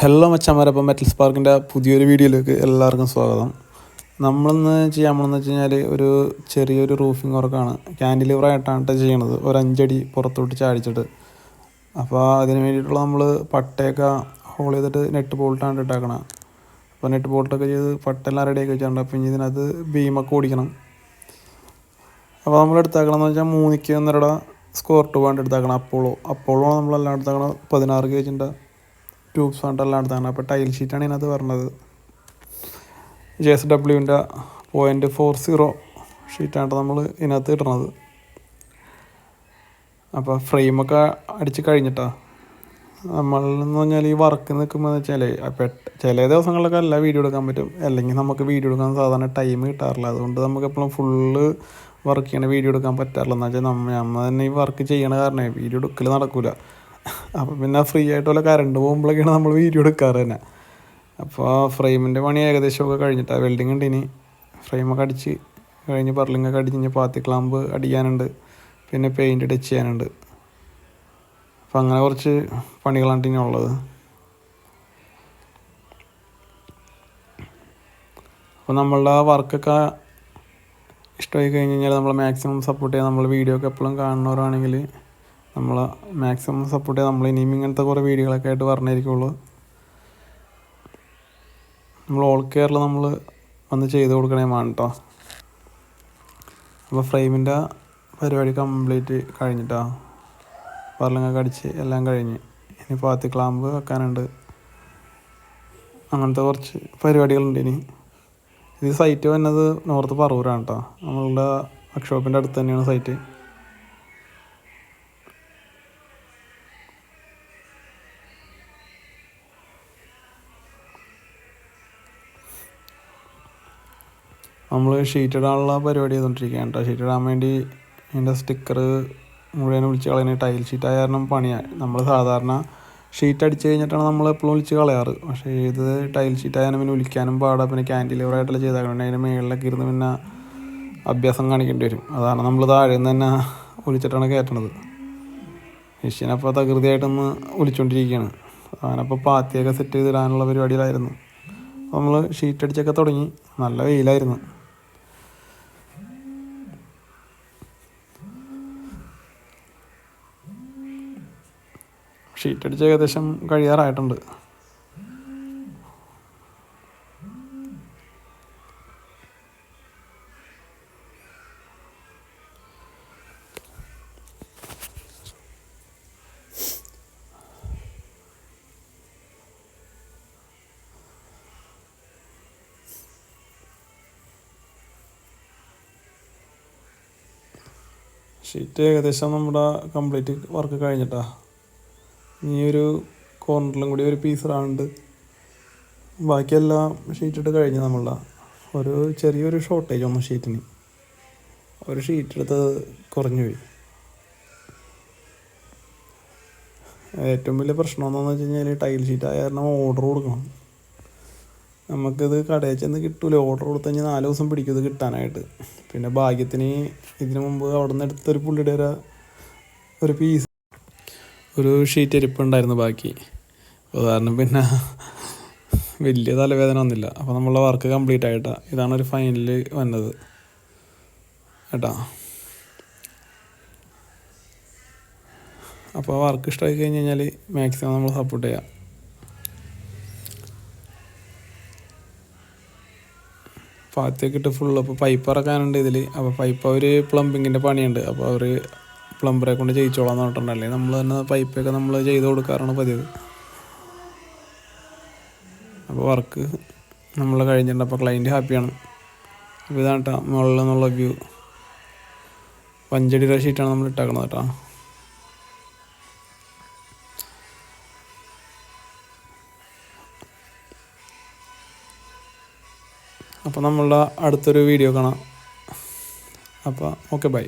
Hello മച്ചാന്മാരെ, അപ്പം metal സ്പാർക്കിൻ്റെ പുതിയൊരു വീഡിയോയിലേക്ക് എല്ലാവർക്കും സ്വാഗതം. നമ്മളിന്ന് ചെയ്യാൻ പോകുന്നത് വെച്ച് കഴിഞ്ഞാൽ ഒരു ചെറിയൊരു റൂഫിംഗ് വർക്കാണ്. ക്യാൻഡിലിവറായിട്ടാണ് ചെയ്യണത്, ഒരു 5 അടി പുറത്തോട്ട് ചാടിച്ചിട്ട്. അപ്പോൾ അതിന് വേണ്ടിയിട്ടുള്ള നമ്മൾ പട്ടയൊക്കെ ഹോൾ ചെയ്തിട്ട് നെറ്റ് ബോൾട്ടാണ് ഇട്ടേക്കണം. അപ്പോൾ നെറ്റ് ബോൾട്ടൊക്കെ ചെയ്ത് പട്ടെല്ലാം റെഡിയാക്കി വെച്ചിട്ടുണ്ട്. അപ്പോൾ ഇനി ഇതിനകത്ത് ബീമൊക്കെ ഓടിക്കണം. അപ്പോൾ നമ്മൾ എടുത്താക്കണമെന്ന് വെച്ചാൽ 3 സ്ക്വയർ ട്യൂബാണ് എടുത്താക്കണം. അപ്പോളോ നമ്മളെല്ലാം എടുത്താക്കണം 16 ഗേജിൻ്റെ ട്യൂബ്സ് ആണ് എല്ലാം എടുത്താണ്. അപ്പോൾ ടൈൽ ഷീറ്റാണ് ഇതിനകത്ത് പറഞ്ഞത്. JSWൻ്റെ 0.40 ഷീറ്റാണ് നമ്മൾ ഇതിനകത്ത് ഇടണത്. അപ്പോൾ ഫ്രെയിമൊക്കെ അടിച്ച് കഴിഞ്ഞിട്ടാണ് നമ്മളെന്ന് പറഞ്ഞാൽ ഈ വർക്ക് നിൽക്കുമ്പോൾ വെച്ചാൽ ചില ദിവസങ്ങളിലൊക്കെ എല്ലാം വീഡിയോ എടുക്കാൻ പറ്റും, അല്ലെങ്കിൽ നമുക്ക് വീഡിയോ എടുക്കാൻ സാധാരണ ടൈം കിട്ടാറില്ല. അതുകൊണ്ട് നമുക്ക് എപ്പോഴും ഫുള്ള് വർക്ക് ചെയ്യണ വീഡിയോ എടുക്കാൻ പറ്റാറില്ല. എന്ന് വെച്ചാൽ നമ്മൾ തന്നെ ഈ വർക്ക് ചെയ്യണ കാരണമേ വീഡിയോ എടുക്കൽ നടക്കില്ല. അപ്പോൾ പിന്നെ ഫ്രീ ആയിട്ട് വല്ല കറണ്ട് പോകുമ്പോഴൊക്കെയാണ് നമ്മൾ വീഡിയോ എടുക്കാറ് തന്നെ. അപ്പോൾ ഫ്രെയിമിൻ്റെ പണി ഏകദേശമൊക്കെ കഴിഞ്ഞിട്ടാണ്. വെൽഡിങ് ഉണ്ട്, ഇനി ഫ്രെയിമൊക്കെ അടിച്ച് കഴിഞ്ഞ് ബർലിങ്ങൊക്കെ അടിച്ച് കഴിഞ്ഞ് പാത്തി ക്ലാമ്പ് അടിക്കാനുണ്ട്, പിന്നെ പെയിൻറ്റ് ടച്ച് ചെയ്യാനുണ്ട്. അപ്പോൾ അങ്ങനെ കുറച്ച് പണികളാണ് ഇനി ഉള്ളത്. അപ്പോൾ നമ്മളുടെ വർക്കൊക്കെ ഇഷ്ടമായി കഴിഞ്ഞ് കഴിഞ്ഞാൽ നമ്മൾ മാക്സിമം സപ്പോർട്ട് ചെയ്യാൻ, നമ്മൾ വീഡിയോ ഒക്കെ എപ്പോഴും കാണുന്നവരാണെങ്കിൽ നമ്മൾ മാക്സിമം സപ്പോർട്ട് ചെയ്യാൻ. നമ്മൾ ഇനിയും ഇങ്ങനത്തെ കുറേ വീഡിയോകളൊക്കെ ആയിട്ട് പറഞ്ഞിരിക്കുള്ളൂ. നമ്മൾ ഓൾ കെയറിൽ നമ്മൾ വന്ന് ചെയ്ത് കൊടുക്കണേ വേണം കേട്ടോ. അപ്പോൾ ഫ്രെയിമിൻ്റെ പരിപാടി കംപ്ലീറ്റ് കഴിഞ്ഞിട്ടാണ്. പറലങ്ങൊക്കെ അടിച്ച് എല്ലാം കഴിഞ്ഞ് ഇനി പാത്തി ക്ലാമ്പ് വെക്കാനുണ്ട്. അങ്ങനത്തെ കുറച്ച് പരിപാടികളുണ്ട് ഇനി. ഇത് സൈറ്റ് വന്നത് നോർത്ത് പറവൂരാണ് കേട്ടോ. നമ്മളുടെ വർക്ക്ഷോപ്പിൻ്റെ അടുത്ത് തന്നെയാണ് സൈറ്റ്. നമ്മൾ ഷീറ്റ് ഇടാനുള്ള പരിപാടി ചെയ്തുകൊണ്ടിരിക്കുകയാണ് കേട്ടോ. ഷീറ്റ് ഇടാൻ വേണ്ടി ഇതിൻ്റെ സ്റ്റിക്കർ മുഴുവൻ വിളിച്ച് കളയുന്നത് ടൈൽ ഷീറ്റ് ആയ കാരണം പണിയാണ്. നമ്മൾ സാധാരണ ഷീറ്റ് അടിച്ച് കഴിഞ്ഞിട്ടാണ് നമ്മൾ എപ്പോഴും വിളിച്ച് കളയാറ്. പക്ഷേ ഇത് ടൈൽ ഷീറ്റ് ആയാലും പിന്നെ വിളിക്കാനും പാടാ. പിന്നെ ക്യാൻഡിലിവറായിട്ടുള്ള ചെയ്താൽ അതിൻ്റെ മേളിലൊക്കെ ഇരുന്ന് പിന്നെ അഭ്യാസം കാണിക്കേണ്ടി വരും. അതാണ് നമ്മൾ താഴെ നിന്ന് തന്നെ ഒലിച്ചിട്ടാണ് കയറ്റണത്. മെഷീനപ്പോൾ തകൃതിയായിട്ടൊന്ന് ഒലിച്ചുകൊണ്ടിരിക്കുകയാണ്. അങ്ങനപ്പോൾ പാത്തിയൊക്കെ സെറ്റ് ചെയ്തിടാനുള്ള പരിപാടിയിലായിരുന്നു. അപ്പോൾ നമ്മൾ ഷീറ്റ് അടിച്ചൊക്കെ തുടങ്ങി. നല്ല വെയിലായിരുന്നു. ഷീറ്റ് അടിച്ച് ഏകദേശം കഴിയാറായിട്ടുണ്ട്. ഷീറ്റ് ഏകദേശം നമ്മുടെ കംപ്ലീറ്റ് വർക്ക് കഴിഞ്ഞിട്ടാണ്. ഇനി ഒരു കോർണറിലും കൂടി ഒരു പീസ് ഇടാനുണ്ട്. ബാക്കിയെല്ലാം ഷീറ്റിട്ട് കഴിഞ്ഞ് നമ്മളുടെ ഒരു ചെറിയൊരു ഷോർട്ടേജ് വന്നു ഷീറ്റിന്. ഒരു ഷീറ്റ് എടുത്ത് കുറഞ്ഞു പോയി. ഏറ്റവും വലിയ പ്രശ്നം എന്താണെന്ന് വെച്ച് കഴിഞ്ഞാൽ ടൈൽ ഷീറ്റ് ആയ കാരണം ഓർഡർ കൊടുക്കണം. നമുക്കിത് കടയിൽ ചെന്ന് കിട്ടൂല. ഓർഡർ കൊടുത്തു കഴിഞ്ഞാൽ 4 ദിവസം പിടിക്കും ഇത് കിട്ടാനായിട്ട്. പിന്നെ ഭാഗ്യത്തിന് ഇതിനു മുമ്പ് അവിടെ നിന്ന് എടുത്തൊരു പുള്ളിയുടെ ഒരു പീസ് ഒരു ഷീറ്റ് എരിപ്പുണ്ടായിരുന്നു ബാക്കി. കാരണം പിന്നെ വലിയ തലവേദന ഒന്നുമില്ല. അപ്പോൾ നമ്മളെ വർക്ക് കംപ്ലീറ്റ് ആയിട്ടാണ്. ഇതാണ് ഒരു ഫൈനൽ വന്നത് കേട്ടോ. അപ്പോൾ വർക്ക് ഇഷ്ടമായി കഴിഞ്ഞ് കഴിഞ്ഞാൽ മാക്സിമം നമ്മൾ സപ്പോർട്ട് ചെയ്യാം. പാത്തിയൊക്കെ ഇട്ട് ഫുള്ള്. അപ്പോൾ പൈപ്പ് ഇറക്കാനുണ്ട് ഇതിൽ. അപ്പോൾ പൈപ്പ് അവർ പ്ലംബിങ്ങിൻ്റെ പണിയുണ്ട്. അപ്പോൾ അവർ പ്ലംബറെ കൊണ്ട് ചെയ്യിച്ചോളാന്ന് പറഞ്ഞിട്ടുണ്ടല്ലേ. നമ്മൾ തന്നെ പൈപ്പൊക്കെ നമ്മൾ ചെയ്ത് കൊടുക്കാറാണ് പതിവ്. അപ്പോൾ വർക്ക് നമ്മൾ കഴിഞ്ഞിട്ടുണ്ട്. അപ്പോൾ ക്ലൈൻറ്റ് ഹാപ്പിയാണ്. അപ്പോൾ ഇതാണ് കേട്ടോ മുകളിൽ നിന്നുള്ള വ്യൂ. 5 അടി ഷീറ്റാണ് നമ്മൾ ഇട്ടേക്കണത് കേട്ടോ. അപ്പോൾ നമ്മളുടെ അടുത്തൊരു വീഡിയോ കാണാം. അപ്പോൾ ഓക്കെ, ബൈ.